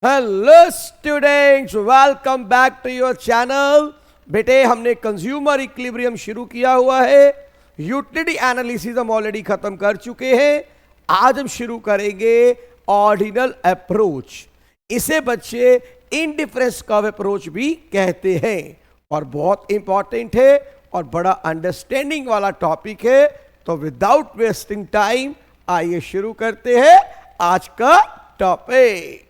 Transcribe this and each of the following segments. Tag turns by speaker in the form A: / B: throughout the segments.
A: Hello students, welcome back to your channel. बेटे, हमने consumer equilibrium शुरू किया हुआ है। यूटिलिटी एनालिसिस हम ऑलरेडी खत्म कर चुके हैं। आज हम शुरू करेंगे ऑर्डिनल अप्रोच। इसे बच्चे इनडिफरेंस कर्व अप्रोच भी कहते हैं और बहुत इंपॉर्टेंट है और बड़ा अंडरस्टैंडिंग वाला टॉपिक है। तो विदाउट वेस्टिंग टाइम आइए शुरू करते हैं आज का टॉपिक।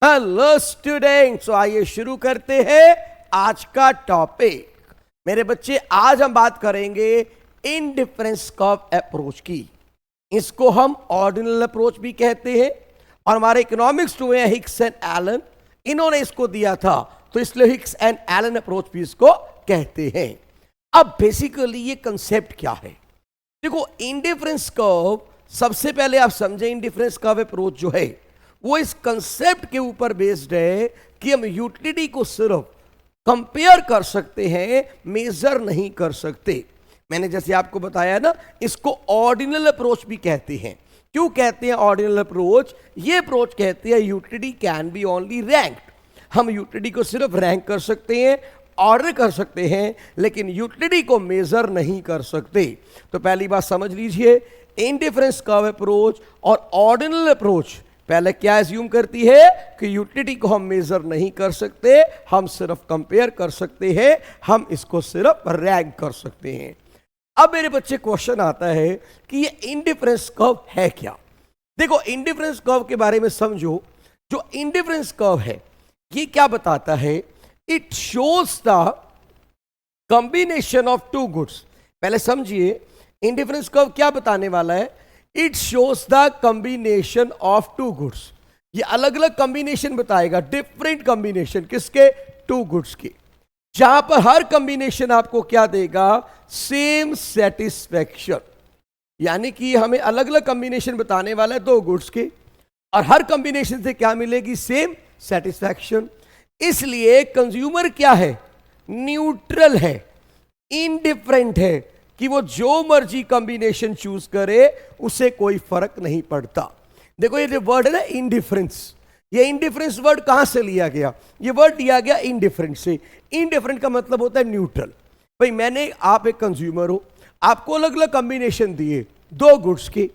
A: हेलो स्टूडेंट्स, आइए शुरू करते हैं आज का टॉपिक। मेरे बच्चे, आज हम बात करेंगे इनडिफरेंस कर्व अप्रोच की। इसको हम ऑर्डिनल अप्रोच भी कहते हैं और हमारे इकोनॉमिक्स हुए हैं हिक्स एंड एलन, इन्होंने इसको दिया था, तो इसलिए हिक्स एंड एलन अप्रोच भी इसको कहते हैं। अब बेसिकली ये कंसेप्ट क्या है? देखो, इनडिफरेंस कर्व, सबसे पहले आप समझें इनडिफरेंस कर्व अप्रोच जो है वो इस कंसेप्ट के ऊपर बेस्ड है कि हम यूटिलिटी को सिर्फ कंपेयर कर सकते हैं, मेजर नहीं कर सकते। मैंने जैसे आपको बताया ना, इसको ऑर्डिनल अप्रोच भी कहते हैं। क्यों कहते हैं ऑर्डिनल अप्रोच? ये अप्रोच कहते हैं utility can be only ranked. हम यूटिलिटी को सिर्फ रैंक कर सकते हैं, ऑर्डर कर सकते हैं, लेकिन यूटिलिटी को मेजर नहीं कर सकते। तो पहली बात समझ लीजिए, इनडिफरेंस कर्व अप्रोच और ऑर्डिनल अप्रोच पहले क्या एज्यूम करती है कि यूटिलिटी को हम मेजर नहीं कर सकते, हम सिर्फ कंपेयर कर सकते हैं, हम इसको सिर्फ रैंक कर सकते हैं। अब मेरे बच्चे क्वेश्चन आता है कि ये इनडिफरेंस कर्व है क्या? देखो, इनडिफरेंस कर्व के बारे में समझो। जो इनडिफरेंस कर्व है ये क्या बताता है? It shows the combination of two goods. पहले समझिए, इनडिफरेंस कर्व क्या बताने वाला है? It shows the combination of two goods. ये अलग अलग कॉम्बिनेशन बताएगा, डिफरेंट कॉम्बिनेशन। किसके? टू गुड्स के, जहां पर हर कॉम्बिनेशन आपको क्या देगा? Same satisfaction. यानी कि हमें अलग अलग कॉम्बिनेशन बताने वाला है दो गुड्स के, और हर कॉम्बिनेशन से क्या मिलेगी? Same satisfaction. इसलिए कंज्यूमर क्या है? न्यूट्रल है, इनडिफरेंट है, कि वो जो मर्जी कॉम्बिनेशन चूज करे उसे कोई फर्क नहीं पड़ता। देखो, ये जो वर्ड है ना इनडिफरेंस, ये इनडिफरेंस वर्ड कहां से लिया गया? ये वर्ड लिया गया इनडिफरेंट से। इनडिफरेंट का मतलब होता है न्यूट्रल। भाई, आप एक कंज्यूमर हो, आपको अलग अलग कॉम्बिनेशन दिए दो गुड्स के,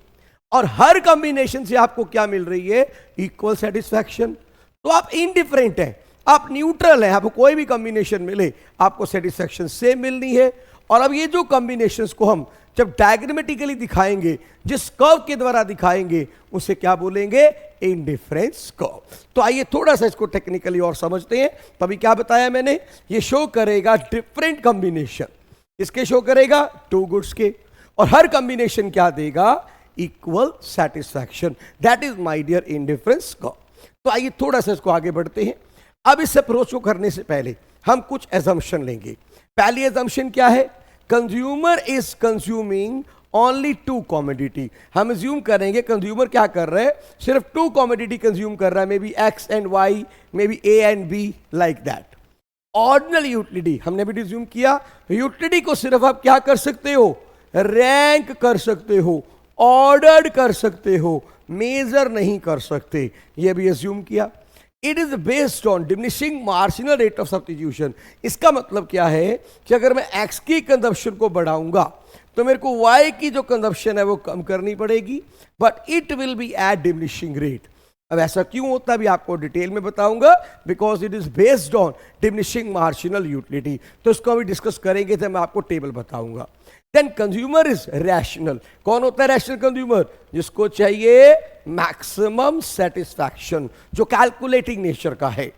A: और हर कॉम्बिनेशन से आपको क्या मिल रही है? Equal satisfaction. तो आप इनडिफरेंट हैं, आप न्यूट्रल हैं, आपको कोई भी कॉम्बिनेशन मिले आपको सेटिस्फैक्शन सेम मिलनी है। और अब ये जो कॉम्बिनेशंस को हम जब डायग्रामेटिकली दिखाएंगे, जिस कर्व के द्वारा दिखाएंगे, उसे क्या बोलेंगे? Indifference curve. तो आइए थोड़ा सा इसको टेक्निकली और समझते हैं। तभी क्या बताया मैंने? ये शो करेगा डिफरेंट कॉम्बिनेशन। इसके शो करेगा टू गुड्स के, और हर कॉम्बिनेशन क्या देगा? Equal satisfaction. That is my dear indifference curve. तो आइए थोड़ा सा इसको आगे बढ़ते हैं। अब इस अप्रोच को करने से पहले हम कुछ एजम्पशन लेंगे। पहली एजम्पशन क्या है? Consumer is consuming only two commodity. हम एज्यूम करेंगे कंज्यूमर क्या कर रहे हैं? सिर्फ टू कॉमोडिटी कंज्यूम कर रहा है, may be X and Y, may be A and B, like that. Ordinal utility हमने भी एज्यूम किया, यूटिलिटी को सिर्फ आप क्या कर सकते हो? रैंक कर सकते हो, ऑर्डर कर सकते हो, मेजर नहीं कर सकते। यह भी एज्यूम किया। It is based on diminishing marginal rate of substitution. इसका मतलब क्या है कि अगर मैं एक्स की कंजप्शन को बढ़ाऊंगा तो मेरे को वाई की जो कंजप्शन है वो कम करनी पड़ेगी, but it will be at diminishing rate. अब ऐसा क्यों होता है भी आपको डिटेल में बताऊंगा, because it is based on diminishing marginal utility. तो इसको अभी डिस्कस करेंगे तो मैं आपको टेबल बताऊंगा। Then consumer is rational. कौन होता है रैशनल कंज्यूमर? जिसको चाहिए मैक्सिमम सेटिस्फैक्शन, जो कैलकुलेटिंग नेचर का है।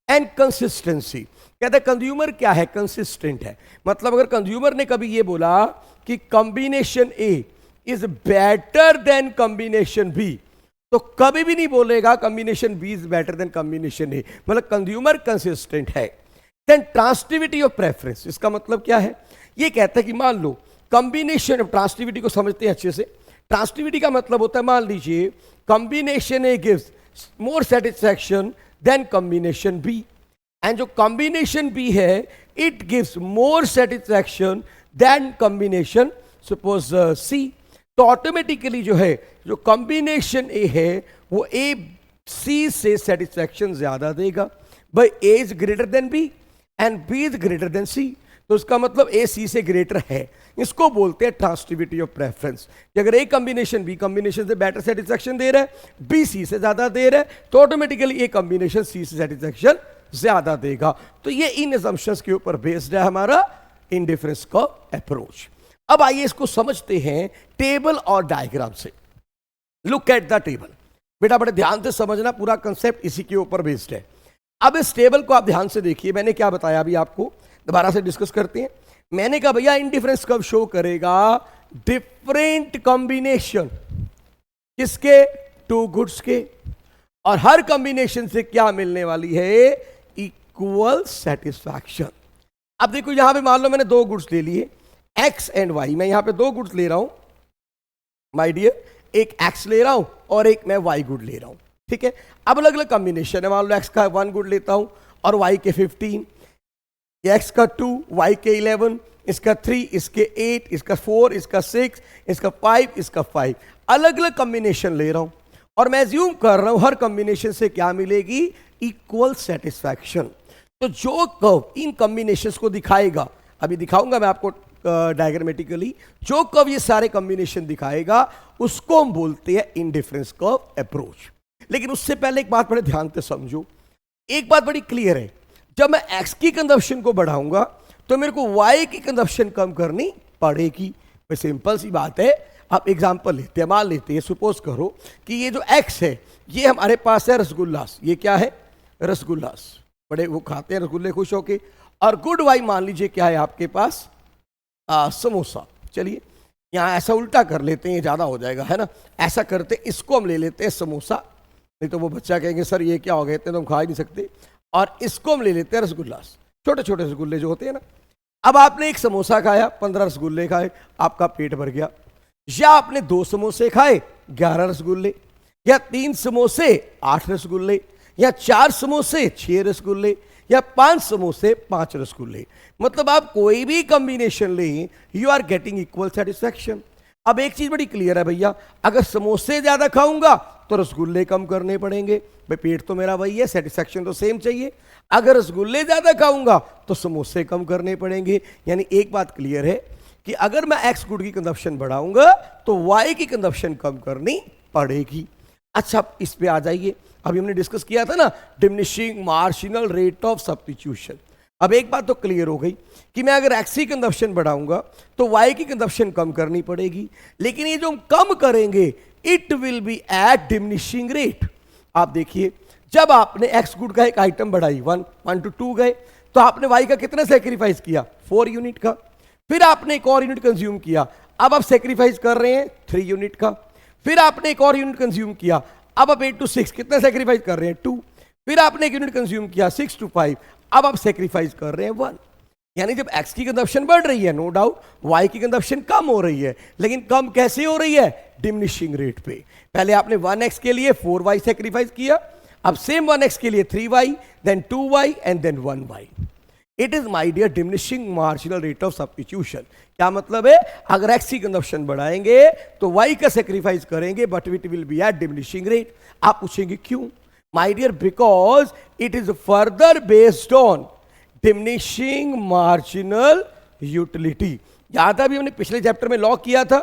A: एंड कंसिस्टेंसी, कहते हैं कंज्यूमर क्या है? कंसिस्टेंट है। मतलब अगर कंज्यूमर ने कभी ये बोला कि combination A is better than combination B, तो कभी भी नहीं बोलेगा combination B is better than combination A. मतलब कंज्यूमर कंसिस्टेंट है। देन ट्रांसिटिविटी ऑफ प्रेफरेंस, इसका मतलब क्या है? ये कहता है कि मान लो कॉम्बिनेशन ऑफ, ट्रांसिटिविटी को समझते हैं अच्छे से। ट्रांसिटिविटी का मतलब होता है, मान लीजिए combination A gives more satisfaction than combination B, and जो कॉम्बिनेशन बी है it gives more satisfaction than combination suppose C. तो ऑटोमेटिकली जो है जो कॉम्बिनेशन ए है वो ए सी से सेटिस्फैक्शन ज्यादा देगा। भाई A is greater than B and B is greater than C, तो इसका मतलब ए सी से ग्रेटर है। इसको बोलते हैं ट्रांसिटिविटी ऑफ प्रेफरेंस। कि अगर ए कॉम्बिनेशन बी कॉम्बिनेशन से बेटर सेटिस्फैक्शन दे रहा है, बी सी से ज्यादा दे रहा है, तो ऑटोमेटिकली ए कॉम्बिनेशन सी से सेटिस्फैक्शन ज्यादा देगा। तो ये इन असम्पशंस के ऊपर बेस्ड है हमारा इंडिफरेंस का अप्रोच। अब आइए इसको समझते हैं टेबल और डायग्राम से। Look at the table. बेटा बड़े ध्यान से समझना, पूरा कंसेप्ट इसी के ऊपर बेस्ड है। अब इस टेबल को आप ध्यान से देखिए, मैंने क्या बताया अभी आपको, दोबारा से डिस्कस करते हैं। मैंने कहा भैया इंडिफरेंस कब शो करेगा, डिफरेंट कॉम्बिनेशन किसके, टू गुड्स के, और हर कॉम्बिनेशन से क्या मिलने वाली है, इक्वल सेटिस्फैक्शन। अब देखो यहां पे मान लो मैंने दो गुड्स ले लिए एक्स एंड वाई, मैं यहां पे दो गुड्स ले रहा हूं माय डियर, एक एक्स ले रहा हूं और एक मैं वाई गुड ले रहा हूं, ठीक है। अब अलग अलग कॉम्बिनेशन है, मान लो एक्स का 1 गुड लेता हूं और वाई के 15, एक्स का 2, वाई के 11, इसका 3, इसके 8, इसका 4, इसका 6, इसका 5, इसका 5, अलग अलग कॉम्बिनेशन ले रहा हूं और मैं एज्यूम कर रहा हूं हर कॉम्बिनेशन से क्या मिलेगी, इक्वल सेटिस्फैक्शन। तो जो कर्व इन कॉम्बिनेशंस को दिखाएगा, अभी दिखाऊंगा मैं आपको डायग्रामेटिकली, जो कर्व ये सारे कॉम्बिनेशन दिखाएगा उसको हम बोलते हैं इंडिफरेंस कर्व अप्रोच। लेकिन उससे पहले एक बात बड़े ध्यान से समझो, एक बात बड़ी क्लियर है, जब मैं एक्स की कंजप्शन को बढ़ाऊंगा तो मेरे को वाई की कंजप्शन कम करनी पड़ेगी। भाई सिंपल सी बात है। आप एग्जांपल लेते हैं, मान लेते हैं, सपोज करो कि ये जो एक्स है ये हमारे पास है रसगुल्लास, ये क्या है, रसगुल्लास, बड़े वो खाते हैं रसगुल्ले खुश होके, और गुड वाई मान लीजिए क्या है आपके पास, समोसा। चलिए यहाँ ऐसा उल्टा कर लेते हैं, ये ज़्यादा हो जाएगा है ना, ऐसा करते इसको हम ले लेते हैं समोसा, नहीं तो वो बच्चा कहेंगे सर ये क्या हो गया, इतने तो हम खा ही नहीं सकते, और इसको हम ले लेते हैं रसगुल्लास, छोटे छोटे रसगुल्ले जो होते हैं ना। अब आपने एक समोसा खाया, 15 रसगुल्ले खाए, आपका पेट भर गया, या आपने 2 समोसे खाए 11 रसगुल्ले, या 3 समोसे 8 रसगुल्ले, या 4 समोसे 6 रसगुल्ले, या 5 समोसे 5 रसगुल्ले। मतलब आप कोई भी कॉम्बिनेशन लें, you are getting equal satisfaction. अब एक चीज बड़ी क्लियर है भैया, अगर समोसे ज्यादा खाऊंगा तो रसगुल्ले कम करने पड़ेंगे, भाई पेट तो मेरा वही है, सेटिस्फैक्शन तो सेम चाहिए। अगर रसगुल्ले ज्यादा खाऊंगा तो समोसे कम करने पड़ेंगे। यानी एक बात क्लियर है कि अगर मैं एक्स गुड की कंजप्शन बढ़ाऊंगा तो वाई की कंजप्शन कम करनी पड़ेगी। अच्छा इस पे आ जाइए, अभी हमने डिस्कस किया था ना diminishing marginal rate of substitution. अब एक बात तो क्लियर हो गई कि मैं अगर एक्स की कंजप्शन बढ़ाऊंगा तो वाई की कंजप्शन कम करनी पड़ेगी, लेकिन ये जो हम कम करेंगे it will be at diminishing rate. आप देखिए जब आपने एक्स गुड का एक आइटम बढ़ाई 1 to 2 गए, तो आपने वाई का कितना सेक्रीफाइस किया, 4 यूनिट का। फिर आपने एक और यूनिट कंज्यूम किया, अब आप सेक्रीफाइस कर रहे हैं 3 यूनिट का। फिर आपने एक और यूनिट कंज्यूम किया, अब आप 8 to 6 कितना सेक्रीफाइस कर रहे हैं, 2। फिर आपने एक यूनिट कंज्यूम किया 6 to 5, अब आप सेक्रीफाइस कर रहे हैं 1। यानी जब एक्स की कंजप्शन बढ़ रही है, नो डाउट वाई की कंजप्शन कम हो रही है, लेकिन कम कैसे हो रही है, डिमिनिशिंग रेट पे। पहले आपने 1x के लिए 4y सेक्रीफाइस किया, अब सेम 1x के लिए 3y, then 2y and then 1y। It is my dear diminishing marginal rate of substitution. क्या मतलब है, अगर एक्स की कंजप्शन बढ़ाएंगे तो वाई का सेक्रीफाइस करेंगे, but it will be at diminishing rate. आप पूछेंगे क्यों, my dear because it is further based on diminishing marginal utility. याद है अभी हमने पिछले चैप्टर में लॉ किया था,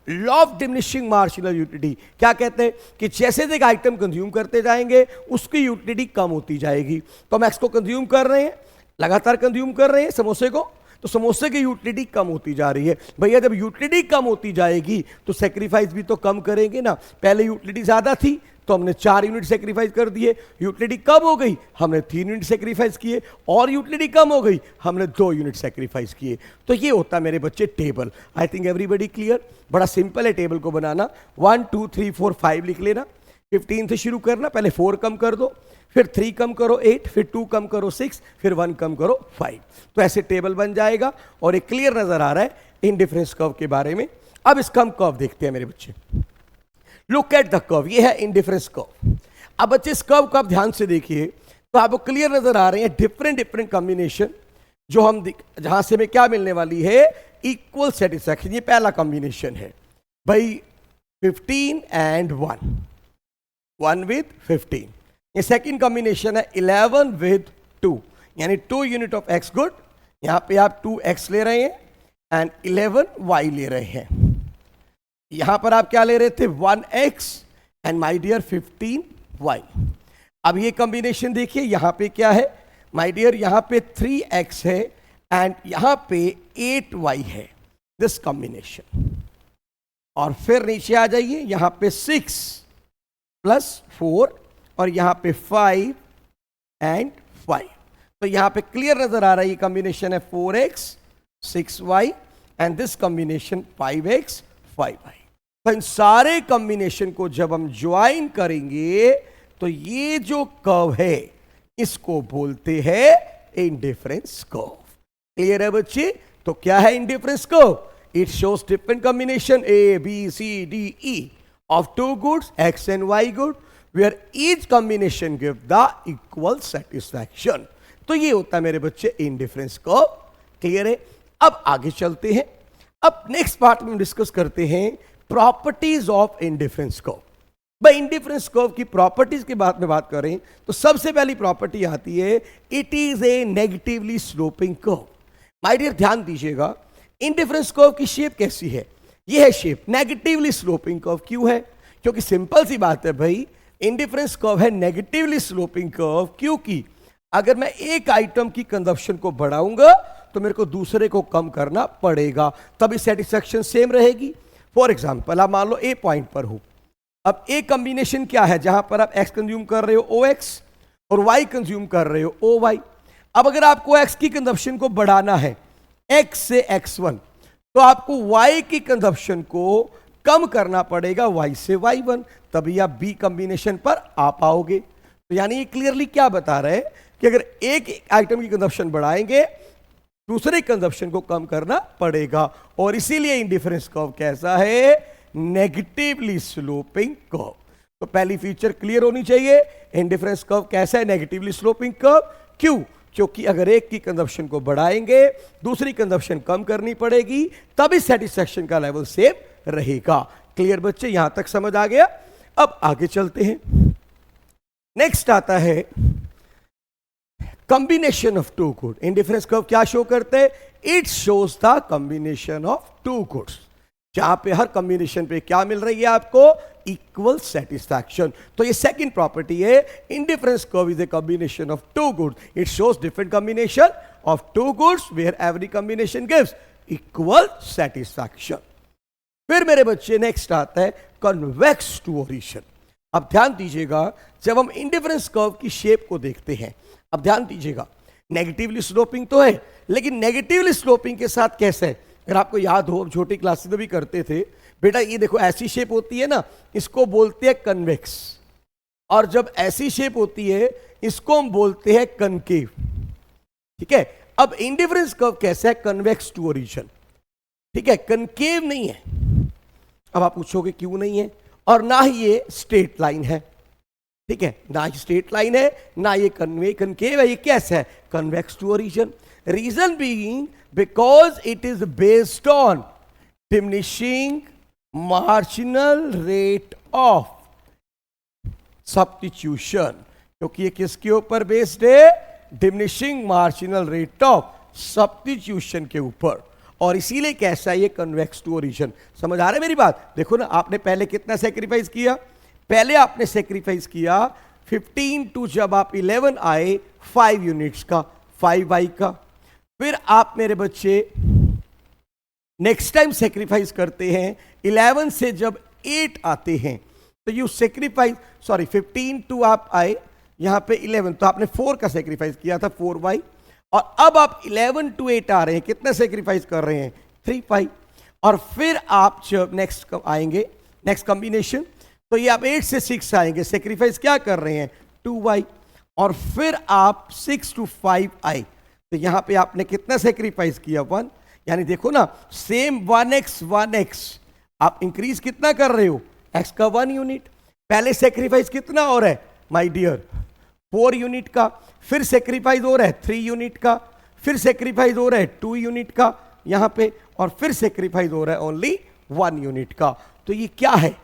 A: law of diminishing marginal utility. क्या कहते हैं कि जैसे एक आइटम कंज्यूम करते जाएंगे उसकी यूटिलिटी कम होती जाएगी। तो हम एक्स को कंज्यूम कर रहे हैं, लगातार कंज्यूम कर रहे हैं समोसे को, तो समोसे की यूटिलिटी कम होती जा रही है। भैया जब यूटिलिटी कम होती जाएगी तो सेक्रीफाइस भी तो कम करेंगे ना। पहले यूटिलिटी ज्यादा थी तो हमने 4 यूनिट सेक्रीफाइस कर दिए, यूटिलिटी कम हो गई हमने 3 यूनिट सेक्रीफाइस किए, और यूटिलिटी कम हो गई हमने 2 यूनिट सेक्रीफाइस किए। तो ये होता है मेरे बच्चे table. I think everybody clear. बड़ा सिंपल है टेबल को बनाना, 1 2 3 4 5 लिख लेना, 15 से शुरू करना, पहले 4 कम कर दो, फिर 3 कम करो 8, फिर 2 कम करो 6, फिर 1 कम करो 5। तो ऐसे टेबल बन जाएगा और एक क्लियर नजर आ रहा है इंडिफरेंस कर्व के बारे में। अब इसका हम कर्व देखते हैं मेरे बच्चे। लुक एट द कर्व, ये है इंडिफरेंस कर्व। अब बच्चे इस कर्व को आप ध्यान से देखिए तो आपको क्लियर नजर आ रहे हैं डिफरेंट डिफरेंट कॉम्बिनेशन, जो हम जहां से हमें क्या मिलने वाली है, इक्वल सेटिस्फैक्शन। ये पहला कॉम्बिनेशन है। भाई 15 एंड 1, 1 विद 15। ये सेकंड कॉम्बिनेशन है 11 विद 2, यानी 2 यूनिट ऑफ एक्स गुड। यहां पे आप 2x ले रहे हैं एंड 11y ले रहे हैं। यहां पर आप क्या ले रहे थे 1x and my dear 15y। अब ये कॉम्बिनेशन देखिए, यहां पे क्या है माय डियर, यहां पे 3x है एंड यहां पे 8y है, दिस कॉम्बिनेशन। और फिर नीचे आ जाइए, यहां पे 6 प्लस 4 और यहां पे 5 एंड 5। तो यहां पे क्लियर नजर आ रहा है ये कॉम्बिनेशन है 4x 6y and this combination 5x 5y। तो इन सारे कॉम्बिनेशन को जब हम ज्वाइन करेंगे तो ये जो कर्व है इसको बोलते हैं इंडिफरेंस कर्व। क्लियर है बच्चे? तो क्या है indifference curve? It shows different combination A B C D E of two goods x and y good where each combination give the equal satisfaction। तो ये होता है मेरे बच्चे इंडिफरेंस कर्व। क्लियर है? अब आगे चलते हैं। अब नेक्स्ट पार्ट में डिस्कस करते हैं प्रॉपर्टीज ऑफ इंडिफरेंस कर्व। भाई इंडिफरेंस कर्व की प्रॉपर्टीज के बारे में बात करें तो सबसे पहली प्रॉपर्टी आती है it is a negatively sloping curve. My dear ध्यान दीजिएगा, इंडिफरेंस कर्व की शेप कैसी है? यह है शेप नेगेटिवली स्लोपिंग कर्व। क्यों है? क्योंकि सिंपल सी बात है भाई, इंडिफरेंस कर्व है नेगेटिवली स्लोपिंग कर्व क्योंकि अगर मैं एक आइटम की कंजप्शन को बढ़ाऊंगा तो मेरे को दूसरे को कम करना पड़ेगा, तभी सेटिस्फैक्शन सेम रहेगी। फॉर एग्जाम्पल आप मान लो ए पॉइंट पर हो। अब ए कॉम्बिनेशन क्या है? जहां पर आप एक्स कंज्यूम कर रहे हो OX और वाई कंज्यूम कर रहे हो OY। अब अगर आपको एक्स की कंजप्शन को बढ़ाना है x से x1 तो आपको y की कंजप्शन को कम करना पड़ेगा y से y1, तभी आप B कॉम्बिनेशन पर आ पाओगे। तो यानी ये क्लियरली क्या बता रहे हैं कि अगर एक आइटम की कंजप्शन बढ़ाएंगे दूसरे कंजप्शन को कम करना पड़ेगा, और इसीलिए इंडिफरेंस कर्व कैसा है? Negatively sloping curve. तो पहली फीचर क्लियर होनी चाहिए, इंडिफरेंस कर्व कैसा है? Negatively sloping curve. क्यों? क्योंकि अगर एक की कंजप्शन को बढ़ाएंगे दूसरी कंजप्शन कम करनी पड़ेगी, तभी सेटिस्फैक्शन का लेवल सेम रहेगा। क्लियर बच्चे? यहां तक समझ आ गया? अब आगे चलते हैं। नेक्स्ट आता है combination of two good. Indifference curve क्या शो करते हैं? It shows the combination of two goods, जहां पे हर कॉम्बिनेशन पे क्या मिल रही है आपको? Equal satisfaction. तो ये सेकंड प्रॉपर्टी है, indifference curve is a combination of two goods. It shows different combination of two goods where every combination gives equal satisfaction. फिर मेरे बच्चे नेक्स्ट आता है कन्वेक्स टूरिशन। अब ध्यान दीजिएगा, जब हम इंडिफरेंस कर्व की शेप को देखते हैं, अब ध्यान दीजिएगा, नेगेटिवली स्लोपिंग तो है, लेकिन नेगेटिवली स्लोपिंग के साथ कैसे है? अगर आपको याद हो, हम छोटी क्लासेस में भी करते थे बेटा, ये देखो ऐसी शेप होती है ना, इसको बोलते हैं कन्वेक्स, और जब ऐसी शेप होती है इसको हम बोलते हैं कनकेव। ठीक है? अब इंडिफरेंस कर्व कैसा है? Convex to origin. ठीक है? कनकेव नहीं है। अब आप पूछोगे क्यों नहीं है? और ना ही ये स्ट्रेट लाइन है। ठीक है? ना ही स्ट्रेट लाइन है, ना ये कनकेव है। ये कैसा है? Convex to origin. Reason being because it is based on diminishing marginal rate of substitution. क्योंकि ये किसके ऊपर बेस्ड है? Diminishing marginal rate of substitution के ऊपर, और इसीलिए कैसा है? ये कन्वेक्स टू ओरिजिन। समझ आ रहा है मेरी बात? देखो ना, आपने पहले कितना सेक्रीफाइस किया? पहले आपने सेक्रीफाइस किया 15 टू जब आप 11 आए 5 यूनिट्स का, 5y का। फिर आप मेरे बच्चे नेक्स्ट टाइम सेक्रीफाइस करते हैं 11 से जब 8 आते हैं तो यू सेक्रीफाइस, सॉरी 15 टू आप आए यहां पे 11, तो आपने 4 का सेक्रीफाइस किया था 4y, और अब आप 11 टू 8 आ रहे हैं, कितना सेक्रीफाइस कर रहे हैं? 3y। और फिर आप जब नेक्स्ट आएंगे नेक्स्ट कॉम्बिनेशन, तो ये आप 8 से 6 आएंगे, सेक्रीफाइस क्या कर रहे हैं? 2y। और फिर आप 6 टू 5 आए तो यहां पे आपने कितना सेक्रीफाइस किया? 1। यानी देखो ना, सेम 1x आप इंक्रीज कितना कर रहे हो? x का 1 यूनिट। पहले सेक्रीफाइस कितना हो रहा है माय डियर? 4 यूनिट का। फिर सेक्रीफाइस हो रहा है 3 यूनिट का। फिर सेक्रीफाइस हो रहा है 2 यूनिट का यहां पे, और फिर सेक्रीफाइस हो रहा है ओनली 1 यूनिट का। तो ये क्या है?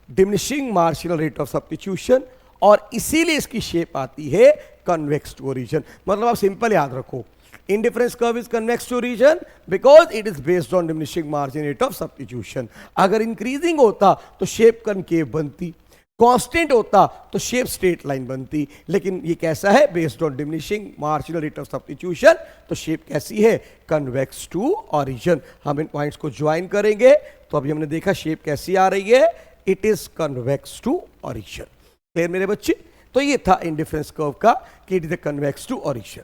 A: Diminishing marginal rate of substitution, और इसीलिए इसकी शेप आती है कन्वेक्स टू ओरिजिन। मतलब आप सिंपल याद रखो, indifference curve is convex to origin because it is based on diminishing margin rate of substitution. अगर इंक्रीजिंग होता तो शेप कनकेव बनती, कांस्टेंट होता तो शेप स्ट्रेट लाइन बनती, लेकिन ये कैसा है? Based on diminishing marginal rate of substitution, तो शेप कैसी है? Convex to origin. हम इन पॉइंट्स को ज्वाइन करेंगे तो अभी हमने देखा शेप कैसी आ रही है, it is convex to origin. Clear मेरे बच्चे? तो ये था इंडिफरेंस कर्व का कि it is convex to origin.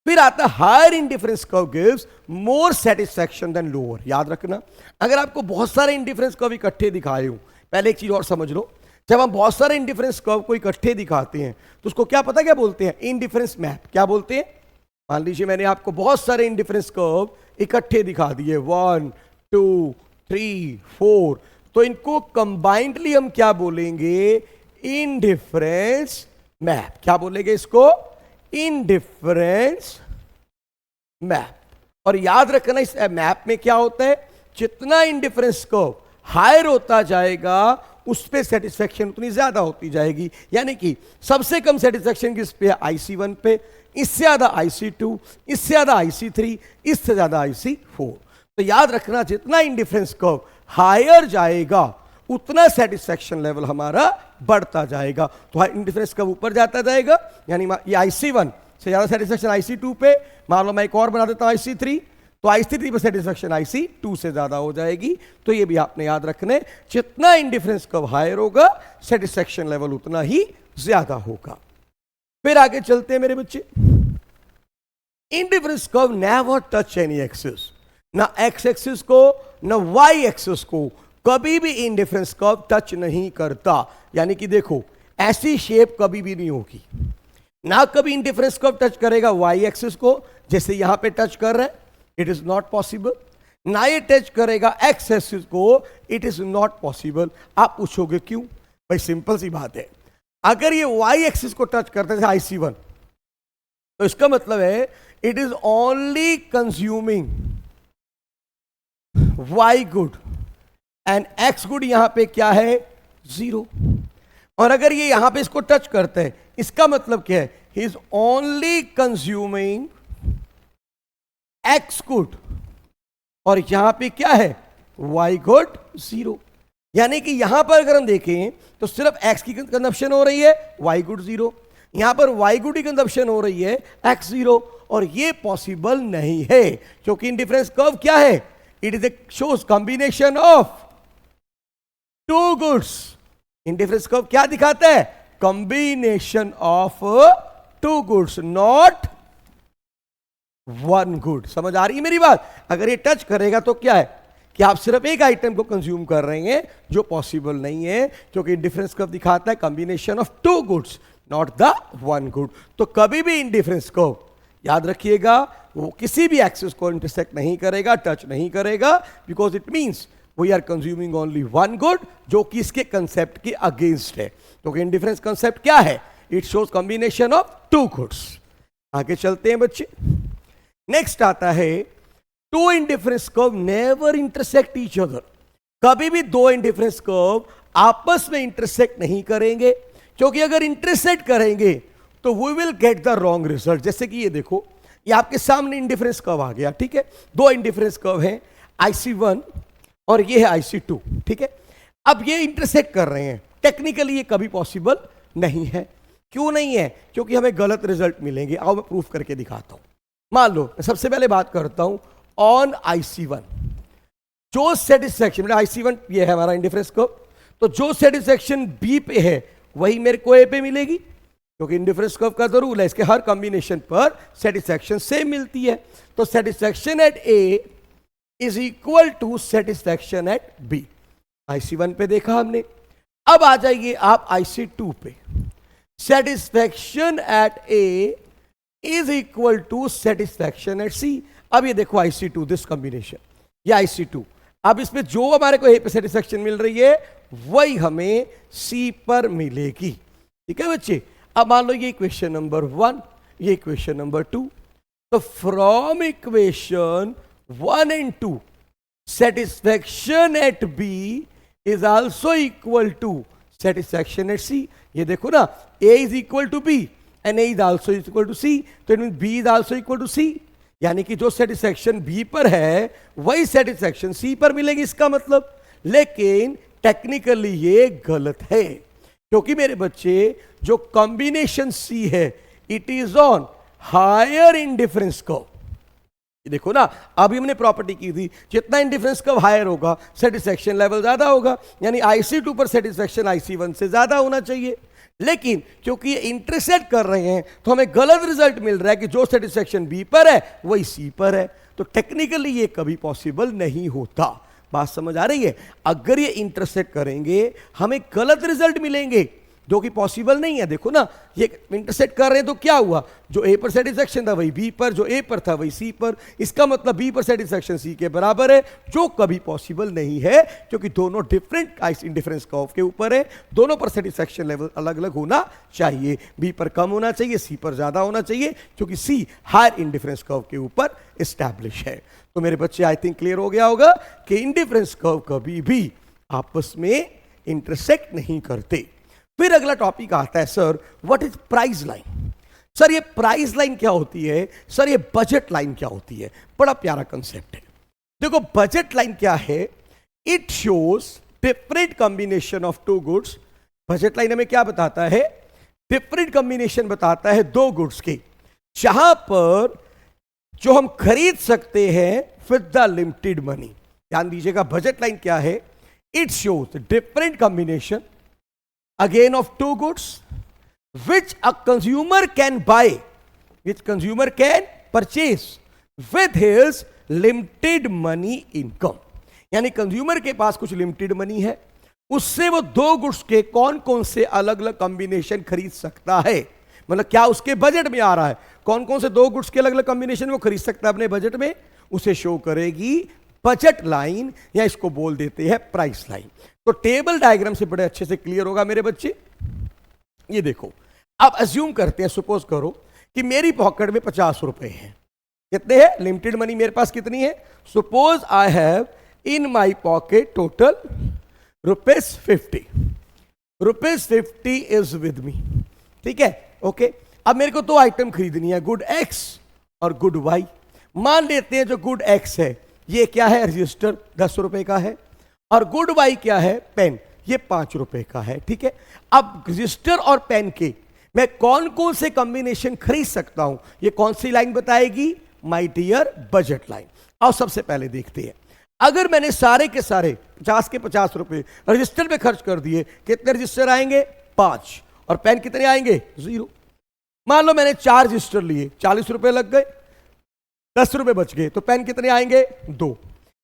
A: फिर आता higher indifference curve gives more satisfaction than lower. याद रखना, अगर आपको बहुत सारे इंडिफरेंस कर्व इकट्ठे दिखाए हूं, पहले एक चीज और समझ लो, जब हम बहुत सारे इंडिफरेंस कर्व को इकट्ठे दिखाते हैं तो उसको क्या पता क्या बोलते हैं? Indifference map. क्या बोलते हैं? मान लीजिए मैंने आपको बहुत सारे इंडिफरेंस कर्व इकट्ठे दिखा दिए, 1 2 3 4, तो इनको कंबाइंडली हम क्या बोलेंगे? Indifference map. क्या बोलेंगे इसको? Indifference map. और याद रखना इस मैप में क्या होता है? जितना इंडिफरेंस कर्व हायर होता जाएगा उस पे सेटिस्फैक्शन उतनी ज्यादा होती जाएगी। यानी कि सबसे कम सेटिस्फैक्शन किस पे है? IC1 पे, इससे ज्यादा IC2, इससे ज्यादा IC3, इससे ज्यादा IC4। तो याद रखना, जितना इंडिफरेंस कर्व हायर जाएगा उतना सेटिस्फैक्शन लेवल हमारा बढ़ता जाएगा। तो इंडिफरेंस कर्व ऊपर जाता जाएगा, यानी ये IC1 से ज्यादा सेटिस्फैक्शन IC2 पे, मान लो मैं एक और बना देता हूं IC3, तो IC3 पे सेटिस्फैक्शन IC2 से ज्यादा हो जाएगी। तो ये भी आपने याद रखने, जितना इंडिफरेंस कर्व हायर होगा सेटिस्फैक्शन लेवल उतना ही ज्यादा होगा। फिर आगे चलते हैं मेरे बच्चे। Indifference curve never touch any axis, ना एक्स एक्सिस को ना वाई एक्सिस को कभी भी इंडिफरेंस कर्व टच नहीं करता। यानी कि देखो, ऐसी शेप कभी भी नहीं होगी, ना कभी इंडिफरेंस कर्व टच करेगा वाई एक्सिस को, जैसे यहां पे टच कर रहा है, इट इज नॉट पॉसिबल। ना ये टच करेगा एक्स एक्सिस को, इट इज नॉट पॉसिबल। आप पूछोगे क्यों? भाई सिंपल सी बात है, अगर ये वाई एक्सिस को टच करते थे IC1, तो इसका मतलब है it is only consuming Y good and X good. यहां पे क्या है? 0। और अगर ये यहां पे इसको टच करते हैं, इसका मतलब क्या है? He is only consuming X good, और यहां पे क्या है? Y good 0। यानी कि यहां पर अगर हम देखें तो सिर्फ एक्स की कंजप्शन हो रही है, वाई गुड 0। यहां पर वाई गुड की कंजप्शन हो रही है, एक्स 0। और ये पॉसिबल नहीं है, क्योंकि इंडिफरेंस कर्व क्या है? It is a shows combination of two goods. Indifference curve क्या दिखाता है? Combination of two goods, not one good. समझ आ रही है मेरी बात? अगर ये टच करेगा तो क्या है कि आप सिर्फ एक आइटम को कंज्यूम कर रहे हैं, जो पॉसिबल नहीं है, क्योंकि इंडिफरेंस कर्व दिखाता है combination of two goods, not the one good. तो कभी भी इंडिफरेंस कर्व याद रखिएगा, वो किसी भी एक्सिस को इंटरसेक्ट नहीं करेगा, टच नहीं करेगा, because it means we are consuming only one good, जो कि इसके कंसेप्ट के अगेंस्ट है। क्योंकि इंडिफरेंस कंसेप्ट क्या है? It shows combination of two goods. आगे चलते हैं बच्चे। नेक्स्ट आता है, two indifference curve never intersect each other. कभी भी दो इंडिफरेंस कर्व आपस में इंटरसेक्ट नहीं करेंगे, क्योंकि अगर इंटरसेक्ट करेंगे तो we will get the wrong result. जैसे कि ये देखो, ये आपके सामने इंडिफरेंस कर्व आ गया, ठीक है? दो इंडिफरेंस कर्व हैं, IC1 और ये है IC2, ठीक है? अब ये इंटरसेक्ट कर रहे हैं, टेक्निकली ये कभी पॉसिबल नहीं है। क्यों नहीं है? क्योंकि हमें गलत रिजल्ट मिलेंगे। आओ मैं प्रूफ करके दिखाता हूं। मान लो सबसे पहले बात करता हूं ऑन IC1, जो सेटिस्फैक्शन, IC1 ये है हमारा इंडिफरेंस कर्व, तो जो सेटिस्फैक्शन B पे है वही मेरे को A पे मिलेगी, क्योंकि इंडिफरेंस कर्व का तो रूल है, इसके हर कॉम्बिनेशन पर सेटिस्फैक्शन सेम मिलती है। तो satisfaction at A is equal to satisfaction at B। IC1 पे देखा हमने। अब आ जाइए आप IC2 पे। Satisfaction at A is equal to satisfaction at C। अब ये देखो IC2, दिस कॉम्बिनेशन, ये IC2। अब इसमें जो हमारे को A पे सेटिस्फैक्शन मिल रही है वही हमें C पर मिलेगी, ठीक है बच्चे? अब मान लो ये इक्वेशन नंबर 1, ये इक्वेशन नंबर 2। तो from equation 1 and 2 satisfaction at B is also equal to satisfaction at C. ये देखो ना, A is equal to B and A is also equal to C, तो it mean B is also equal to C. यानी कि जो satisfaction B पर है वही सेटिस्फैक्शन सी पर मिलेगी, इसका मतलब। लेकिन टेक्निकली ये गलत है, क्योंकि मेरे बच्चे जो कॉम्बिनेशन सी है it is on higher indifference curve. देखो ना, अभी हमने प्रॉपर्टी की थी, जितना इंडिफरेंस कर्व हायर होगा सेटिस्फैक्शन लेवल ज्यादा होगा, यानी IC2 पर सेटिस्फैक्शन IC1 से ज्यादा होना चाहिए। लेकिन क्योंकि ये इंटरसेक्ट कर रहे हैं तो हमें गलत रिजल्ट मिल रहा है कि जो सेटिस्फैक्शन बी पर है वही सी पर है। तो टेक्निकली ये कभी पॉसिबल नहीं होता। बात समझ आ रही है? अगर ये इंटरसेक्ट करेंगे हमें गलत रिजल्ट मिलेंगे, जो कि पॉसिबल नहीं है। देखो ना, ये इंटरसेक्ट कर रहे हैं तो क्या हुआ, जो ए पर सेटिस्फैक्शन था वही बी पर, जो ए पर था वही सी पर। इसका मतलब बी पर सेटिस्फैक्शन सी के बराबर है, जो कभी पॉसिबल नहीं है, क्योंकि दोनों डिफरेंट इंडिफरेंस कर्व के ऊपर है। दोनों पर सेटिस्फैक्शन लेवल अलग अलग होना चाहिए। बी पर कम होना चाहिए, सी पर ज्यादा होना चाहिए, क्योंकि सी हायर इंडिफरेंस कर्व के ऊपर एस्टैब्लिश है। तो मेरे बच्चे आई थिंक क्लियर हो गया होगा कि इंडिफरेंस कर्व कभी भी आपस में इंटरसेक्ट नहीं करते। फिर अगला टॉपिक आता है, sir what is price line. Sir ये प्राइस लाइन क्या होती है, सर ये बजट लाइन क्या होती है। बड़ा प्यारा कंसेप्ट है। देखो बजट लाइन क्या है, it shows different combination of two goods. Budget line हमें क्या बताता है, डिफरेंट कॉम्बिनेशन बताता है दो गुड्स के, जहां पर जो हम खरीद सकते हैं विद द लिमिटेड मनी। ध्यान दीजिएगा, बजट लाइन क्या है, it shows different combination again of two goods which a consumer can buy, which consumer can purchase with his limited money income। यानी कंज्यूमर के पास कुछ लिमिटेड मनी है, उससे वो दो गुड्स के कौन कौन से अलग अलग कॉम्बिनेशन खरीद सकता है। मतलब क्या उसके बजट में आ रहा है, कौन कौन से दो गुड्स के अलग अलग कॉम्बिनेशन वो खरीद सकता है अपने बजट में, उसे शो करेगी बजट लाइन, या इसको बोल देते हैं प्राइस लाइन। तो टेबल डायग्राम से बड़े अच्छे से क्लियर होगा मेरे बच्चे। ये देखो, अब अज्यूम करते हैं, सपोज करो कि मेरी पॉकेट में 50 रुपए हैं। कितने हैं, लिमिटेड मनी मेरे पास कितनी है, suppose I have in my pocket total ₹50। ₹50 is with me, ठीक है, ओके। अब मेरे को दो आइटम खरीदनी है, गुड एक्स और गुड वाई। मान लेते हैं जो गुड एक्स है ये क्या है, रजिस्टर 10 रुपए का है, और गुड वाई क्या है, पेन, ये 5 रुपए का है, ठीक है। अब रजिस्टर और पेन के मैं कौन कौन से कॉम्बिनेशन खरीद सकता हूं, ये कौन सी लाइन बताएगी, माय डियर बजट लाइन। और सबसे पहले देखते हैं, अगर मैंने सारे के सारे 50 के 50 रुपए रजिस्टर पे खर्च कर दिए, कितने रजिस्टर आएंगे, 5, और पेन कितने आएंगे, 0। मान लो मैंने 4 रजिस्टर लिए, 40 रुपए लग गए, 10 रुपए बच गए, तो पेन कितने आएंगे, 2।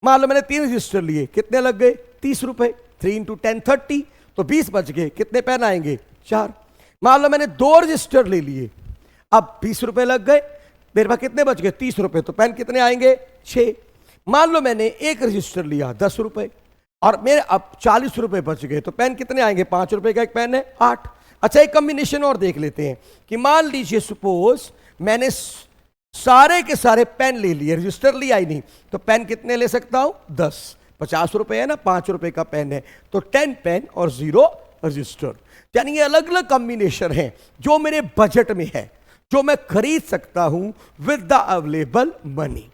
A: मान लो मैंने 3 रजिस्टर लिए, कितने लग गए, 30 रुपए, 3 × 10 30, तो 20 बच गए, कितने पेन आएंगे, 4। मान लो मैंने 2 रजिस्टर ले लिए, अब 20 रुपए लग गए, मेरे पास कितने बच गए, 30 रुपए, तो पेन कितने आएंगे, 6। मान लो मैंने एक रजिस्टर लिया 10 रुपए, और मेरे अब 40 रुपए बच गए, तो पेन कितने आएंगे, 5 रुपए का एक पेन है, 8। अच्छा एक कॉम्बिनेशन और देख लेते हैं कि मान लीजिए सपोज मैंने सारे के सारे पेन ले लिए, रजिस्टर लिया ही नहीं, तो पेन कितने ले सकता हूं, 10। 50 रुपए है ना, 5 रुपए का पेन है, तो 10 पेन और 0 रजिस्टर। यानी ये अलग अलग कॉम्बिनेशन है जो मेरे बजट में है, जो मैं खरीद सकता हूं विद द अवेलेबल मनी।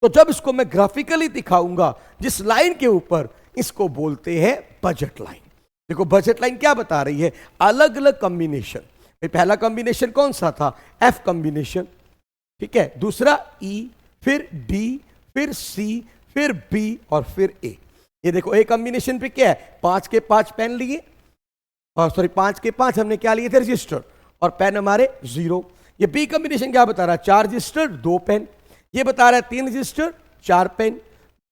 A: तो जब इसको मैं ग्राफिकली दिखाऊंगा जिस लाइन के ऊपर, इसको बोलते हैं बजट लाइन। देखो बजट लाइन क्या बता रही है, अलग अलग कॉम्बिनेशन। पहला कॉम्बिनेशन कौन सा था, एफ कॉम्बिनेशन, ठीक है, दूसरा ई, फिर डी, फिर सी, फिर बी और फिर ए। ये देखो ए कॉम्बिनेशन पे क्या है, 5 के 5 पेन लिए, और सॉरी 5 के 5 हमने क्या लिए थे, रजिस्टर, और पेन हमारे 0। ये बी कॉम्बिनेशन क्या बता रहा है, 4 रजिस्टर 2 पेन। ये बता रहा है 3 register 4 pen,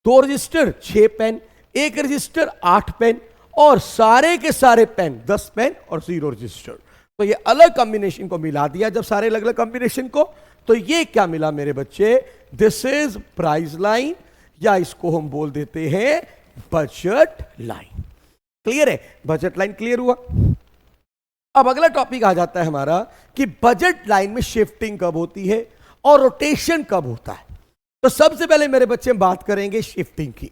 A: 2 register 6 pen, 1 register 8 pen, और सारे के सारे पेन 10 पेन और 0 रजिस्टर। तो ये अलग कॉम्बिनेशन को मिला दिया जब सारे अलग अलग कॉम्बिनेशन को, तो ये क्या मिला मेरे बच्चे, दिस इज प्राइस लाइन, या इसको हम बोल देते हैं बजट लाइन। क्लियर है, बजट लाइन क्लियर हुआ। अब अगला टॉपिक आ जाता है हमारा कि बजट लाइन में शिफ्टिंग कब होती है और रोटेशन कब होता है। तो सबसे पहले मेरे बच्चे हम बात करेंगे शिफ्टिंग की।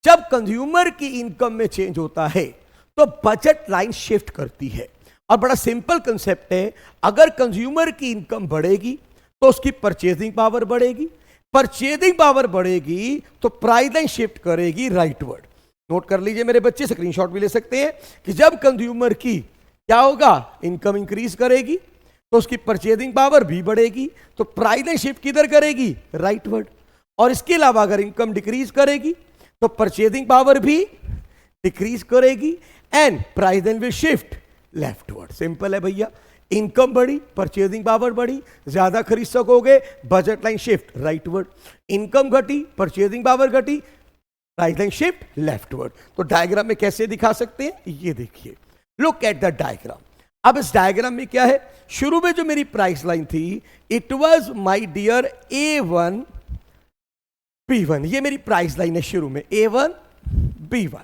A: जब कंज्यूमर की इनकम में चेंज होता है तो बजट लाइन शिफ्ट करती है। और बड़ा सिंपल कंसेप्ट है, अगर कंज्यूमर की इनकम बढ़ेगी तो उसकी परचेजिंग पावर बढ़ेगी, परचेजिंग पावर बढ़ेगी तो प्राइस लाइन शिफ्ट करेगी राइटवर्ड। नोट कर लीजिए मेरे बच्चे, स्क्रीनशॉट भी ले सकते हैं कि जब कंज्यूमर की क्या होगा, इनकम इंक्रीज करेगी तो उसकी परचेजिंग पावर भी बढ़ेगी, तो प्राइस लाइन शिफ्ट किधर करेगी, राइटवर्ड। और इसके अलावा अगर इनकम डिक्रीज करेगी तो परचेजिंग पावर भी डिक्रीज करेगी and price line will shift leftward. Simple है भैया, इनकम बढ़ी, परचेजिंग पावर बढ़ी, ज्यादा खरीद सकोगे, budget line shift rightward. Income घटी, परचेजिंग पावर घटी, प्राइस लाइन शिफ्ट लेफ्टवर्ड। तो डायग्राम में कैसे दिखा सकते हैं, ये देखिए, लुक एट द डायग्राम। अब इस डायग्राम में क्या है, शुरू में जो मेरी प्राइस लाइन थी, it was my dear A1 B1, ये मेरी प्राइस लाइन है शुरू में, A1 B1,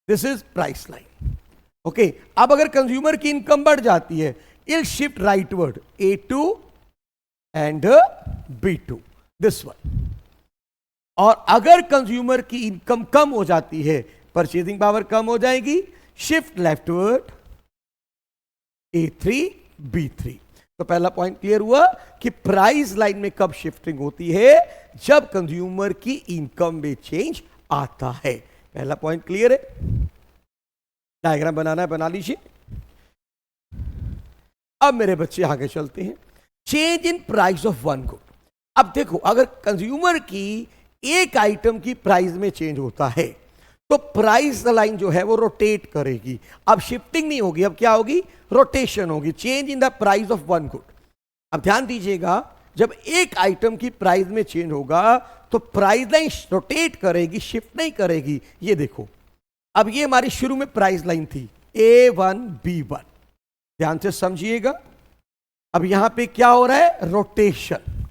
A: this is price line. Okay, अब अगर कंज्यूमर की इनकम बढ़ जाती है, it shift rightward A2 and B2, this one. और अगर कंज्यूमर की इनकम कम हो जाती है, परचेजिंग पावर कम हो जाएगी, शिफ्ट लेफ्टवर्ड A3 B3। तो पहला पॉइंट क्लियर हुआ कि प्राइस लाइन में कब शिफ्टिंग होती है, जब कंज्यूमर की इनकम में चेंज आता है। पहला पॉइंट क्लियर है। डायग्राम बनाना है, बना लीजिए। अब मेरे बच्चे आगे चलते हैं, change in price of one good. अब देखो, अगर कंज्यूमर की एक आइटम की प्राइस में चेंज होता है तो प्राइस लाइन जो है वो रोटेट करेगी। अब शिफ्टिंग नहीं होगी, अब क्या होगी, रोटेशन होगी। Change in the price of one good. अब ध्यान दीजिएगा, जब एक आइटम की प्राइस में चेंज होगा तो प्राइस लाइन रोटेट करेगी, शिफ्ट नहीं करेगी। ये देखो, अब ये हमारी शुरू में प्राइस लाइन थी A1 B1, ध्यान से समझिएगा। अब यहां पे क्या हो रहा है, रोटेशन।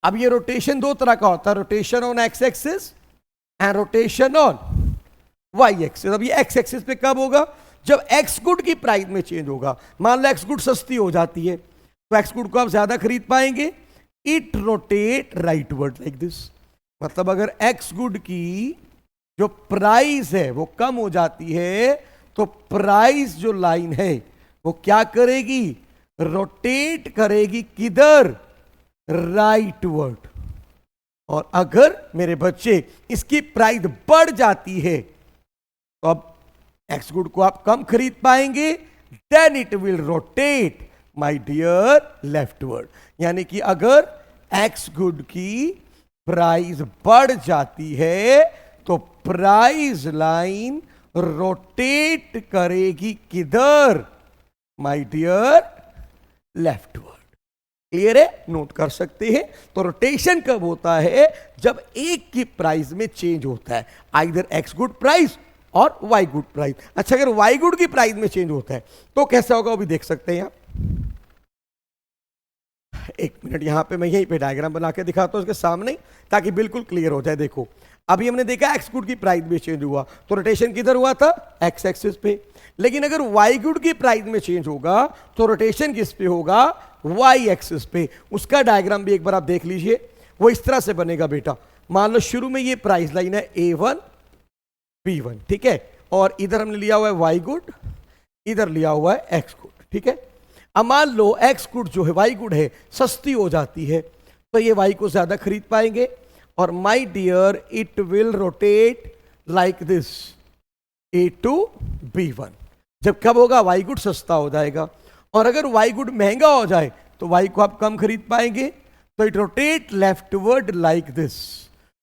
A: अब ये रोटेशन दो तरह का होता है, rotation on X axis and rotation on Y axis. अब ये एक्स एक्सिस पे कब होगा, जब एक्स गुड की प्राइस में चेंज होगा। मान लो एक्स गुड सस्ती हो जाती है तो एक्स गुड को आप ज्यादा खरीद पाएंगे, it rotate rightward like this. मतलब अगर एक्स गुड की जो प्राइस है वो कम हो जाती है तो प्राइस जो लाइन है वो क्या करेगी, रोटेट करेगी, किधर, राइटवर्ड। और अगर मेरे बच्चे इसकी प्राइस बढ़ जाती है तो अब एक्स गुड को आप कम खरीद पाएंगे, then it will rotate my dear leftward. यानी कि अगर एक्स गुड की प्राइस बढ़ जाती है तो प्राइस लाइन रोटेट करेगी, किधर, माय डियर लेफ्टवर्ड। क्लियर है, नोट कर सकते हैं। तो रोटेशन कब होता है, जब एक की प्राइस में चेंज होता है, आइदर एक्स गुड प्राइस और वाई गुड प्राइस। अच्छा, अगर वाई गुड की प्राइस में चेंज होता है तो कैसा होगा, वो भी देख सकते हैं आप। एक मिनट, यहां पे मैं यहीं पे डायग्राम बना के दिखाता हूं उसके सामने, ताकि बिल्कुल क्लियर हो जाए। देखो, अभी हमने देखा एक्स गुड की प्राइस में चेंज हुआ तो रोटेशन किधर हुआ था, एक्स एक्सिस पे। लेकिन अगर वाई गुड की प्राइस में चेंज होगा तो रोटेशन किस पे होगा, वाई एक्सिस पे। उसका डायग्राम भी एक बार आप देख लीजिए, वो इस तरह से बनेगा बेटा। मान लो शुरू में ये प्राइस लाइन है A1 B1, ठीक है, और इधर हमने लिया हुआ है वाई गुड, इधर लिया हुआ है एक्स गुड, ठीक है। अब मान लो एक्स गुड जो है, वाई गुड है, सस्ती हो जाती है तो ये वाई को ज्यादा खरीद पाएंगे, और my dear it will rotate like this A2 B1। जब कब होगा, वाई गुड सस्ता हो जाएगा। और अगर वाई गुड महंगा हो जाए तो वाई को आप कम खरीद पाएंगे, तो it rotate leftward like this.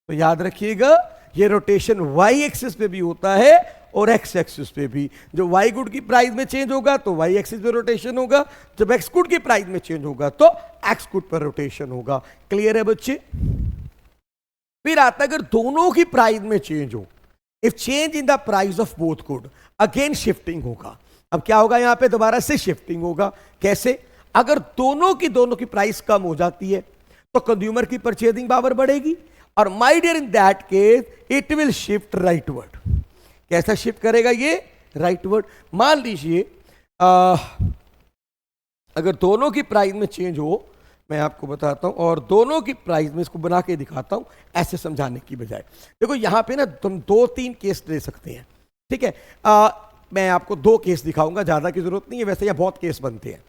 A: तो याद रखिएगा, ये रोटेशन वाई एक्सिस पे भी होता है और एक्स एक्सिस पे भी। जो वाई गुड की प्राइस में चेंज होगा तो वाई एक्सिस पे रोटेशन होगा, जब एक्स गुड की प्राइस में चेंज होगा तो एक्स गुड पर रोटेशन होगा। क्लियर है बच्चे। फिर आता है अगर दोनों की प्राइस में चेंज हो, if change in the price of both good, again shifting होगा। अब क्या होगा, यहां पे दोबारा से शिफ्टिंग होगा। कैसे, अगर दोनों की प्राइस कम हो जाती है तो कंज्यूमर की परचेजिंग पावर बढ़ेगी, और my dear in that case it will shift rightward. कैसा शिफ्ट करेगा ये, राइटवर्ड। मान लीजिए अगर दोनों की प्राइस में चेंज हो, मैं आपको बताता हूं और दोनों की प्राइस में इसको बना के दिखाता हूं ऐसे समझाने की बजाय। देखो यहां पे ना तुम 2-3 केस ले सकते हैं, ठीक है। मैं आपको 2 केस दिखाऊंगा, ज्यादा की जरूरत नहीं है, वैसे यहाँ बहुत केस बनते हैं।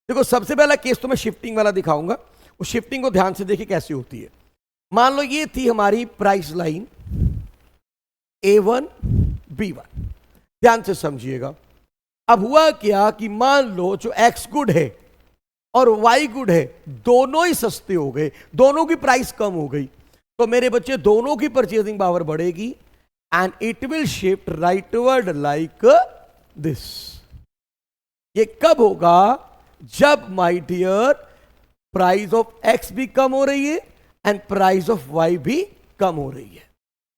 A: देखो सबसे पहला केस तो मैं शिफ्टिंग वाला दिखाऊंगा, उस शिफ्टिंग को ध्यान से देखिए कैसी होती है। मान लो ये थी हमारी प्राइस लाइन A1 B1, ध्यान से समझिएगा। अब हुआ क्या कि मान लो जो X गुड है और Y गुड है दोनों ही सस्ते हो गए, दोनों की प्राइस कम हो गई, तो मेरे बच्चे दोनों की परचेजिंग पावर बढ़ेगी and it will shift rightward like this. ये कब होगा? जब my dear price of X भी कम हो रही है एंड प्राइस ऑफ Y भी कम हो रही है,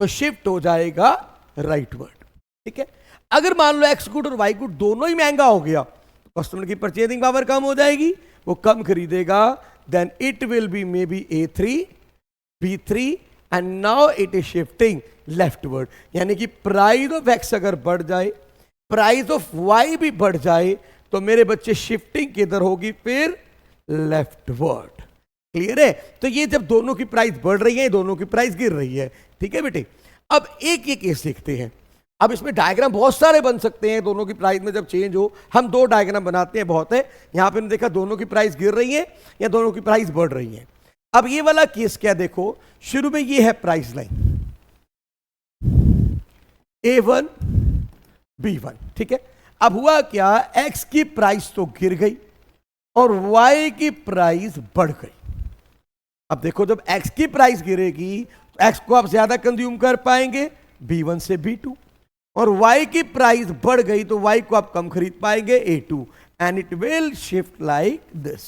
A: तो शिफ्ट हो जाएगा राइटवर्ड, ठीक है। अगर मान लो X गुड और Y गुड दोनों ही महंगा हो गया तो कस्टमर की परचेजिंग पावर कम हो जाएगी, वो कम खरीदेगा, then it will be may be A3 B3 and now it is shifting leftward. यानी कि प्राइस ऑफ X अगर बढ़ जाए, प्राइस ऑफ Y भी बढ़ जाए, तो मेरे बच्चे शिफ्टिंग किधर होगी? फिर लेफ्टवर्ड। क्लियर है? तो ये जब दोनों की प्राइस बढ़ रही है, दोनों की प्राइस गिर रही है, ठीक है बेटे। अब एक ये केस देखते हैं। अब इसमें डायग्राम बहुत सारे बन सकते हैं, दोनों की प्राइस में जब चेंज हो। हम 2 डायग्राम बनाते हैं, बहुत है। यहां पे देखा दोनों की प्राइस गिर रही है या दोनों की प्राइस बढ़ रही है। अब ये वाला केस क्या, देखो शुरू में ये है प्राइस लाइन A1 B1, ठीक है। अब हुआ क्या? X की प्राइस तो गिर गई और Y की प्राइस बढ़ गई। अब देखो जब X की प्राइस गिरेगी तो X को आप ज्यादा कंज्यूम कर पाएंगे B1 से B2, और Y की प्राइस बढ़ गई तो Y को आप कम खरीद पाएंगे A2, and it will shift like this.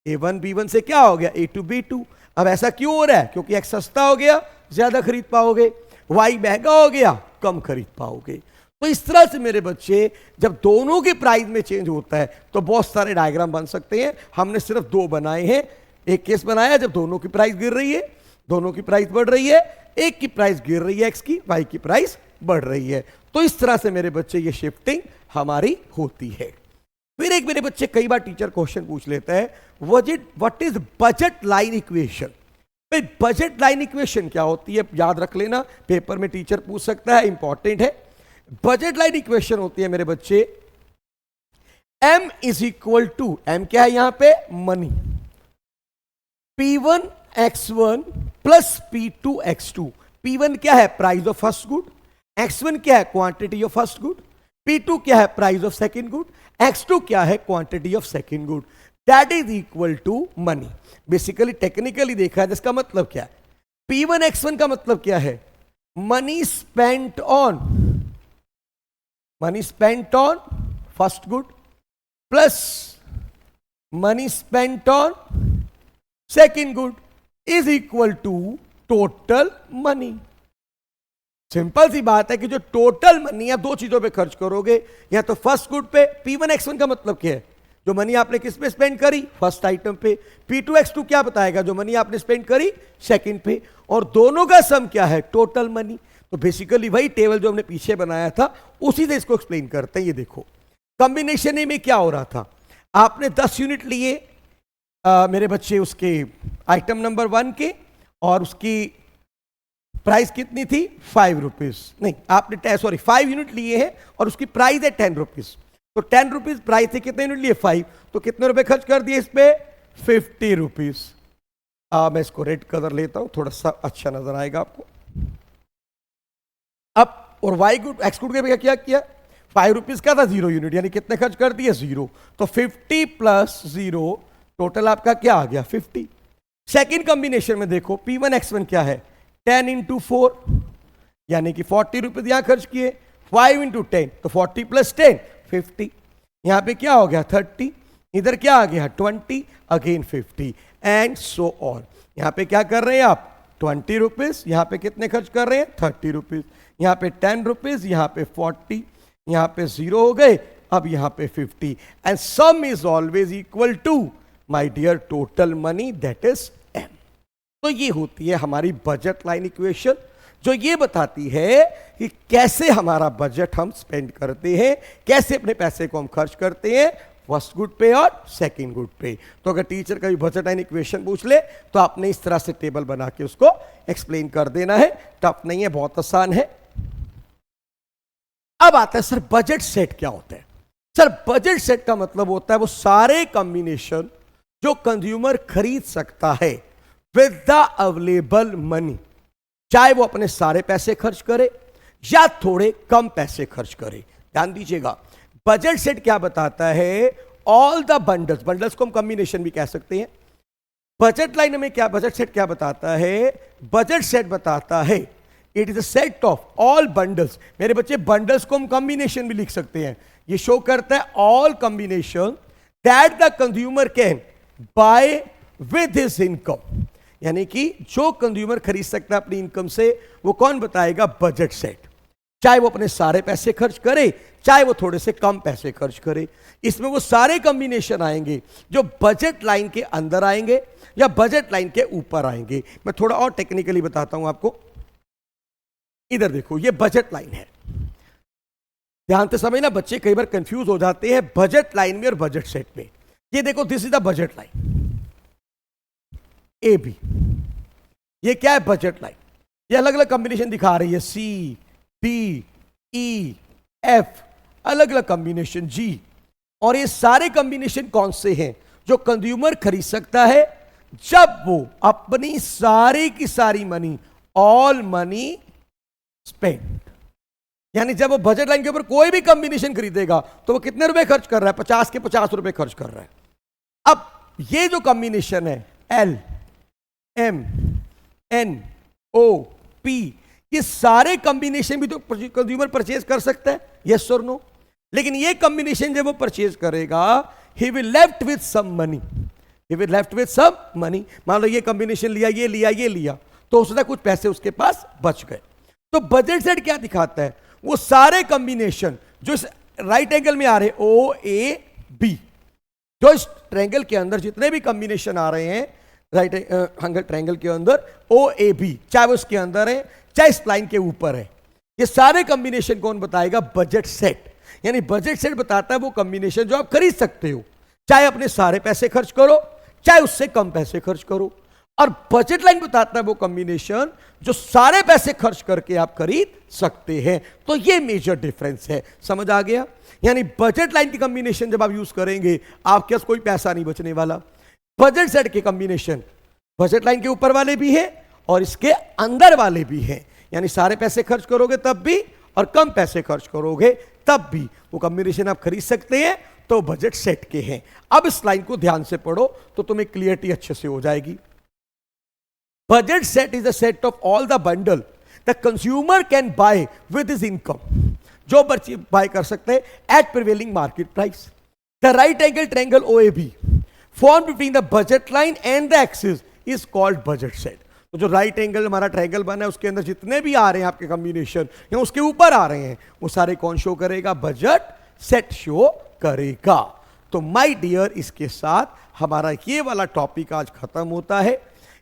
A: A1 B1 से क्या हो गया? A2 B2। अब ऐसा क्यों हो रहा है? क्योंकि X सस्ता हो गया, ज्यादा खरीद पाओगे, Y महंगा हो गया, कम खरीद पाओगे। तो इस तरह से मेरे बच्चे जब दोनों की प्राइस में चेंज होता है तो बहुत सारे डायग्राम बन सकते हैं। हमने सिर्फ 2 बनाए हैं। एक केस बनाया जब दोनों की प्राइस गिर रही है, दोनों की प्राइस बढ़ रही है, एक की प्राइस गिर रही है X की, Y की प्राइस बढ़ रही है। तो इस तरह से मेरे बच्चे ये शिफ्टिंग हमारी होती है। फिर एक मेरे बच्चे कई बार टीचर क्वेश्चन पूछ लेता है, what is budget line equation. भाई बजट लाइन इक्वेशन क्या होती है? याद रख लेना, पेपर में टीचर पूछ सकता है, इंपॉर्टेंट है। बजट लाइन इक्वेशन होती है मेरे बच्चे M is equal to, M क्या है यहां पे? Money, P1 X1 plus P2 X2। P1 क्या है? Price of first good. X1 क्या है? Quantity of first good. P2 क्या है? Price of second good. X2 क्या है? Quantity of second good. That is equal to money. Basically technically देखा है, इसका मतलब क्या है? P1 X1 का मतलब क्या है? Money spent on first good plus money spent on second good is equal to total money. Simple सी बात है कि जो टोटल मनी आप 2 चीजों पे खर्च करोगे, या तो फर्स्ट गुड पे, P1 X1 का मतलब क्या है? जो मनी आपने किस पे स्पेंड करी? फर्स्ट आइटम पे। P2 X2 क्या बताएगा? जो मनी आपने स्पेंड करी सेकंड पे, और दोनों का सम क्या है? Total money. तो बेसिकली वही टेबल जो हमने पीछे बनाया था उसी से इसको एक्सप्लेन करते हैं। ये देखो कॉम्बिनेशन में क्या हो रहा था, आपने 10 यूनिट लिए मेरे बच्चे उसके आइटम नंबर 1 के, और उसकी प्राइस कितनी थी? 5 रुपीज। नहीं, आपने 5 यूनिट लिए हैं और उसकी प्राइस है 10 रुपीज। तो 10 रुपीज प्राइस थे, कितने यूनिट लिए? 5। तो कितने रुपए खर्च कर दिए इस पे? 50 रुपीज। मैं इसको रेड कलर लेता हूं, थोड़ा सा अच्छा नजर आएगा आपको। अब और Y गुड X गुड के क्या किया? 5 रुपीज का था, 0 यूनिट, यानी कितने खर्च कर दिए? 0। तो 50 प्लस 0 टोटल आपका क्या आ गया? 50। सेकेंड कॉम्बिनेशन में देखो P1 X1 क्या है? 10 इंटू 4, यानी कि 40 रुपीज यहां खर्च किए। 5 इंटू 10 तो 40 प्लस 10 50। यहां पे क्या हो गया? 30। इधर क्या आ गया? 20, अगेन 50 एंड सो ऑन। यहां पे क्या कर रहे हैं आप? 20 रुपीज। यहां पे कितने खर्च कर रहे हैं? 30 रुपीज। यहां पे 10 रुपीज, यहां पे 40, यहां पे 0 हो गए, अब यहां पे 50, and sum is always equal to my dear total money, that is M। तो ये होती है हमारी बजट लाइन इक्वेशन, जो ये बताती है कि कैसे हमारा बजट हम स्पेंड करते हैं, कैसे अपने पैसे को हम खर्च करते हैं फर्स्ट गुड पे और सेकंड गुड पे। तो अगर टीचर कभी बजट लाइन इक्वेशन पूछ ले तो आपने इस तरह से टेबल बना के उसको एक्सप्लेन कर देना है। टफ नहीं है, बहुत आसान है। अब आता है सर बजट सेट क्या होता है। सर बजट सेट का मतलब होता है वो सारे कॉम्बिनेशन जो कंज्यूमर खरीद सकता है विद द अवेलेबल मनी, चाहे वो अपने सारे पैसे खर्च करे या थोड़े कम पैसे खर्च करे। ध्यान दीजिएगा, बजट सेट क्या बताता है, ऑल द बंडल्स, बंडल्स को हम कॉम्बिनेशन भी कह सकते हैं। बजट लाइन में क्या, बजट सेट क्या बताता है, बजट सेट बताता है it is a set of all bundles. मेरे बच्चे बंडल्स को हम कॉम्बिनेशन भी लिख सकते हैं। ये शो करता है all combination that the consumer can buy with his income, यानी कि जो कंज्यूमर खरीद सकता है अपनी इनकम से, वो कौन बताएगा, बजट सेट। चाहे वो अपने सारे पैसे खर्च करे, चाहे वो थोड़े से कम पैसे खर्च करे। इसमें वो सारे कॉम्बिनेशन आएंगे जो बजट लाइन के अंदर आएंगे या बजट लाइन के ऊपर आएंगे। मैं थोड़ा और टेक्निकली बताता हूं आपको। इधर देखो, ये बजट लाइन है, ध्यान से समझना, बच्चे कई बार कंफ्यूज हो जाते हैं बजट लाइन में और बजट सेट में। ये देखो, this is the budget line A B, ये क्या है, बजट लाइन। ये अलग अलग कॉम्बिनेशन दिखा रही है, सी डी ई एफ, अलग अलग कॉम्बिनेशन जी। और ये सारे कॉम्बिनेशन कौन से हैं जो कंज्यूमर खरीद सकता है जब वो अपनी सारी की सारी मनी, ऑल मनी स्पेंड, यानी जब वो बजट लाइन के ऊपर कोई भी कॉम्बिनेशन खरीदेगा तो वो कितने रुपए खर्च कर रहा है, 50 के 50 रुपए खर्च कर रहा है। अब ये जो कॉम्बिनेशन है L M N O P, ये सारे कॉम्बिनेशन भी तो कंज्यूमर परचेज कर सकता है, यस और नो। लेकिन ये कॉम्बिनेशन जब वो परचेज करेगा, he will left with some money, he will left with some money. मान लो ये कॉम्बिनेशन लिया, ये लिया, ये लिया, तो उसका कुछ पैसे उसके पास बच गए। तो बजट सेट क्या दिखाता है, वो सारे कॉम्बिनेशन जो इस राइट एंगल में आ रहे, ओ ए बी, जो इस ट्रायंगल के अंदर जितने भी कॉम्बिनेशन आ रहे हैं राइट एंगल ट्रायंगल के अंदर, ओ ए बी, चाहे वो उसके अंदर है चाहे इस लाइन के ऊपर है, ये सारे कॉम्बिनेशन कौन बताएगा, बजट सेट। यानी बजट सेट बताता है वो कॉम्बिनेशन जो आप खरीद सकते हो, चाहे अपने सारे पैसे खर्च करो, चाहे उससे कम पैसे खर्च करो। और बजट लाइन बताता है वो कॉम्बिनेशन जो सारे पैसे खर्च करके आप खरीद सकते हैं। तो ये मेजर डिफरेंस है, समझ आ गया। यानी बजट लाइन की कॉम्बिनेशन जब आप यूज करेंगे, आपके पास कोई पैसा नहीं बचने वाला। बजट सेट के कॉम्बिनेशन बजट लाइन के ऊपर वाले भी है और इसके अंदर वाले भी हैं, यानी सारे पैसे खर्च करोगे तब भी और कम पैसे खर्च करोगे तब भी वो कॉम्बिनेशन आप खरीद सकते हैं, तो बजट सेट के हैं। अब इस लाइन को ध्यान से पढ़ो तो तुम्हें क्लियरिटी अच्छे से हो जाएगी। Budget set is a set of all the bundle the consumer can buy with his income, जो बच्चे बाय कर सकते हैं at prevailing market price. The right angle triangle OAB formed between the budget line and the axis is called budget set। तो जो right angle हमारा triangle बना है उसके अंदर जितने भी आ रहे हैं आपके कॉम्बिनेशन या उसके ऊपर आ रहे हैं, वो सारे कौन शो करेगा, बजट सेट शो करेगा। तो माय डियर, इसके साथ हमारा ये वाला टॉपिक आज खत्म होता है।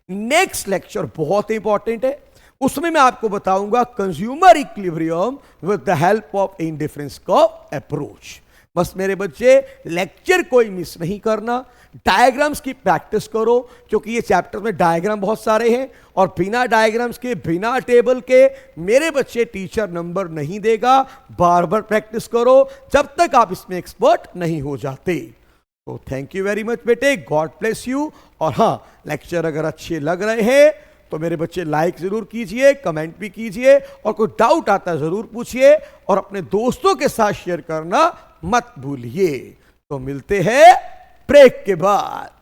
A: नेक्स्ट लेक्चर बहुत इंपॉर्टेंट है, उसमें मैं आपको बताऊंगा consumer equilibrium with the help of indifference curve approach. बस मेरे बच्चे लेक्चर कोई मिस नहीं करना, डायग्राम्स की प्रैक्टिस करो, क्योंकि ये चैप्टर में डायग्राम बहुत सारे हैं और बिना डायग्राम्स के, बिना टेबल के मेरे बच्चे टीचर नंबर नहीं देगा। बार बार प्रैक्टिस करो जब तक आप इसमें एक्सपर्ट नहीं हो जाते। तो थैंक यू वेरी मच बेटे, गॉड ब्लेस यू। और हाँ, लेक्चर अगर अच्छे लग रहे हैं तो मेरे बच्चे लाइक जरूर कीजिए, कमेंट भी कीजिए, और कोई डाउट आता है जरूर पूछिए और अपने दोस्तों के साथ शेयर करना मत भूलिए। तो मिलते हैं ब्रेक के बाद।